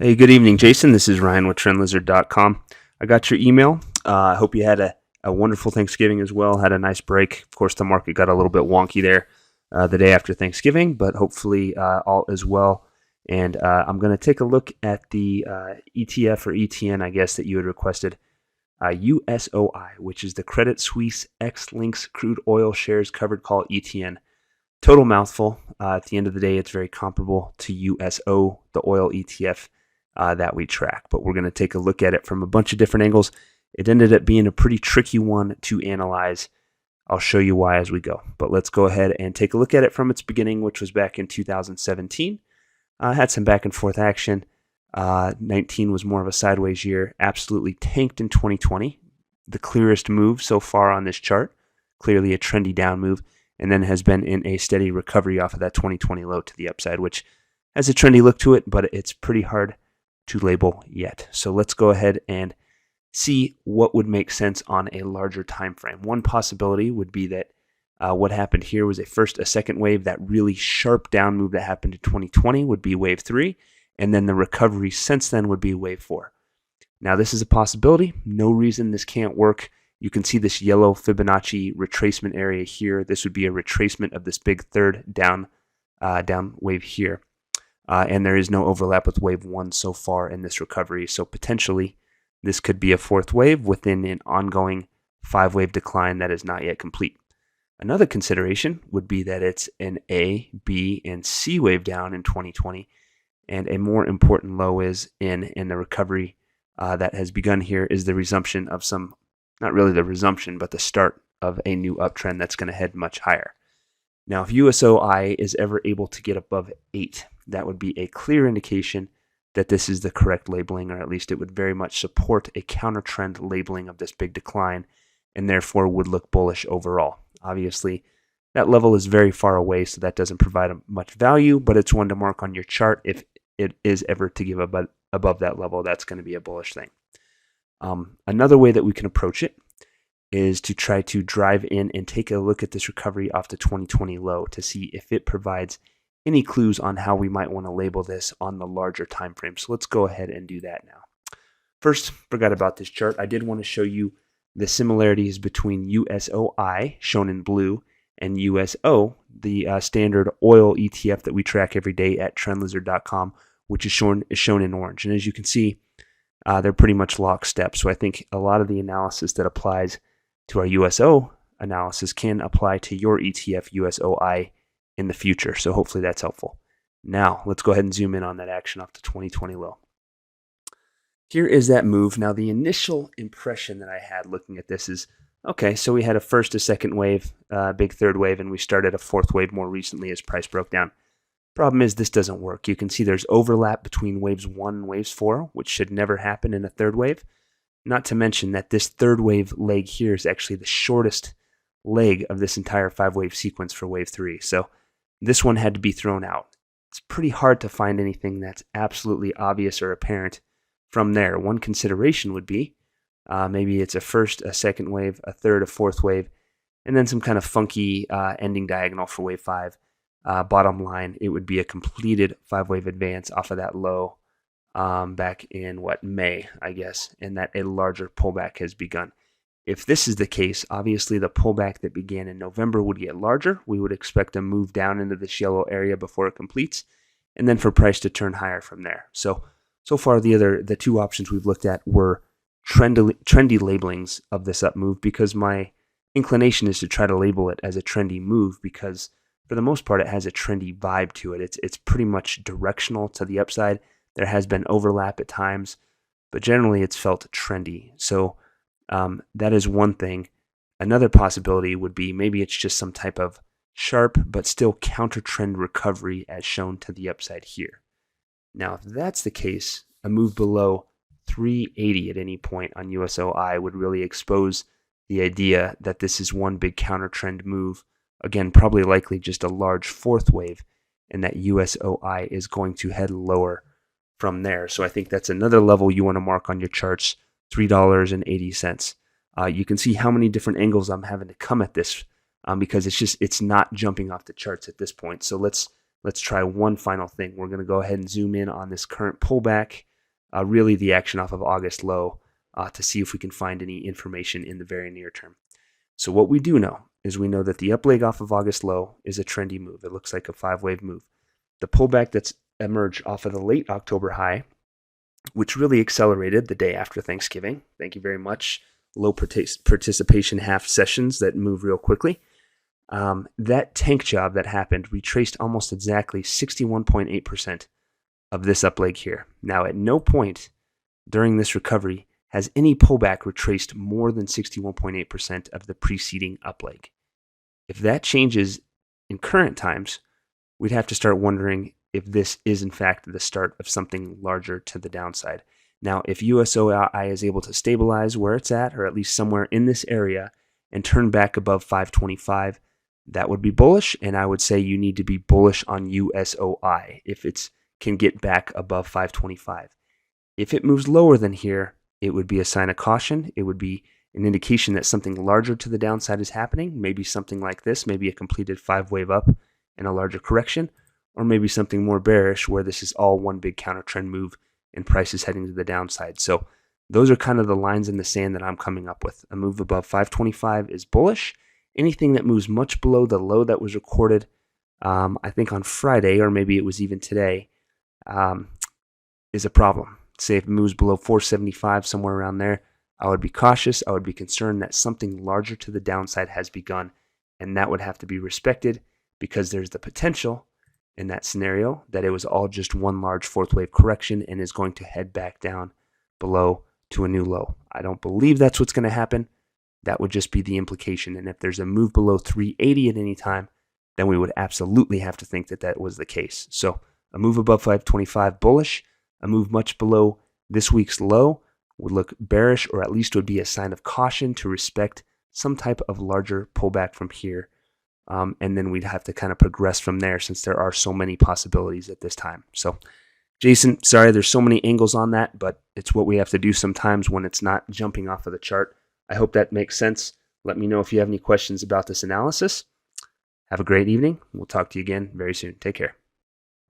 Hey, good evening, Jason. This is Ryan with TrendLizard.com. I got your email. I hope you had a wonderful Thanksgiving as well. Had a nice break. Of course, the market got a little bit wonky there the day after Thanksgiving, but hopefully all is well. And I'm going to take a look at the ETF or ETN, I guess, that you had requested. USOI, which is the Credit Suisse X-Links Crude Oil Shares Covered Call ETN. Total mouthful. At the end of the day, it's very comparable to USO, the oil ETF that we track. But we're going to take a look at it from a bunch of different angles. It ended up being a pretty tricky one to analyze. I'll show you why as we go. But let's go ahead and take a look at it from its beginning, which was back in 2017. Had some back and forth action. 19 was more of a sideways year. Absolutely tanked in 2020. The clearest move so far on this chart. Clearly a trendy down move. And then has been in a steady recovery off of that 2020 low to the upside, which has a trendy look to it, but it's pretty hard to label yet. So let's go ahead and see what would make sense on a larger time frame. One possibility would be that what happened here was a second wave. That really sharp down move that happened in 2020 would be wave 3, and then the recovery since then would be wave 4. Now this is a possibility. No reason this can't work. You can see this yellow Fibonacci retracement area here. This would be a retracement of this big third down wave here. And there is no overlap with wave 1 so far in this recovery. So potentially this could be a fourth wave within an ongoing 5-wave decline that is not yet complete. Another consideration would be that it's an A, B, and C wave down in 2020. And a more important low is in the recovery that has begun here is the resumption of some, not really the resumption, but the start of a new uptrend that's going to head much higher. Now, if USOI is ever able to get above 8, that would be a clear indication that this is the correct labeling, or at least it would very much support a counter trend labeling of this big decline, and therefore would look bullish overall. Obviously, that level is very far away, so that doesn't provide much value, but it's one to mark on your chart. If it is ever to give above that level, that's going to be a bullish thing. Another way that we can approach it is to try to drive in and take a look at this recovery off the 2020 low to see if it provides any clues on how we might want to label this on the larger time frame. So let's go ahead and do that now. First, forgot about this chart. I did want to show you the similarities between USOI, shown in blue, and USO, the standard oil ETF that we track every day at TrendLizard.com, which is shown in orange. And as you can see, they're pretty much lockstep. So I think a lot of the analysis that applies to our USO analysis can apply to your ETF USOI in the future. So hopefully that's helpful. Now let's go ahead and zoom in on that action off the 2020 low. Here is that move. Now the initial impression that I had looking at this is, okay, so we had a second wave, big third wave, and we started a fourth wave more recently as price broke down. Problem is this doesn't work. You can see there's overlap between waves 1 and waves 4, which should never happen in a third wave. Not to mention that this third wave leg here is actually the shortest leg of this entire 5-wave sequence for wave 3. So this one had to be thrown out. It's pretty hard to find anything that's absolutely obvious or apparent from there. One consideration would be maybe it's a second wave, a third, a fourth wave, and then some kind of funky ending diagonal for wave 5. Bottom line, it would be a completed 5-wave advance off of that low back in May, I guess, and that a larger pullback has begun. If this is the case, obviously the pullback that began in November would get larger. We would expect a move down into this yellow area before it completes, and then for price to turn higher from there. So far the two options we've looked at were trendy labelings of this up move, because my inclination is to try to label it as a trendy move because for the most part it has a trendy vibe to it. It's pretty much directional to the upside. There has been overlap at times, but generally it's felt trendy. So that is one thing. Another possibility would be maybe it's just some type of sharp but still counter trend recovery as shown to the upside here. Now, if that's the case, a move below 380 at any point on USOI would really expose the idea that this is one big counter trend move. Again, probably likely just a large fourth wave, and that USOI is going to head lower from there. So I think that's another level you want to mark on your charts, $3.80. You can see how many different angles I'm having to come at this because it's not jumping off the charts at this point. So let's try one final thing. We're going to go ahead and zoom in on this current pullback really the action off of August low to see if we can find any information in the very near term. So what we do know is we know that the up leg off of August low is a trendy move. It looks like a 5-wave move. The pullback that's emerged off of the late October high, which really accelerated the day after Thanksgiving. Thank you very much. Low participation half sessions that move real quickly. That tank job that happened retraced almost exactly 61.8% of this up leg here. Now, at no point during this recovery has any pullback retraced more than 61.8% of the preceding up leg. If that changes in current times, we'd have to start wondering if this is in fact the start of something larger to the downside. Now, if USOI is able to stabilize where it's at, or at least somewhere in this area, and turn back above 525, that would be bullish, and I would say you need to be bullish on USOI if it can get back above 525. If it moves lower than here, it would be a sign of caution. It would be an indication that something larger to the downside is happening, maybe something like this, maybe a completed 5-wave up and a larger correction, or maybe something more bearish where this is all one big counter trend move and price is heading to the downside. So those are kind of the lines in the sand that I'm coming up with. A move above 525 is bullish. Anything that moves much below the low that was recorded, I think on Friday, or maybe it was even today, is a problem. Say if it moves below 475, somewhere around there, I would be cautious. I would be concerned that something larger to the downside has begun, and that would have to be respected because there's the potential in that scenario that it was all just one large 4th-wave correction and is going to head back down below to a new low. I don't believe that's what's going to happen. That would just be the implication. And if there's a move below 380 at any time, then we would absolutely have to think that that was the case. So a move above 525 bullish, a move much below this week's low would look bearish, or at least would be a sign of caution to respect some type of larger pullback from here. And then we'd have to kind of progress from there since there are so many possibilities at this time. So, Jason, sorry, there's so many angles on that, but it's what we have to do sometimes when it's not jumping off of the chart. I hope that makes sense. Let me know if you have any questions about this analysis. Have a great evening. We'll talk to you again very soon. Take care.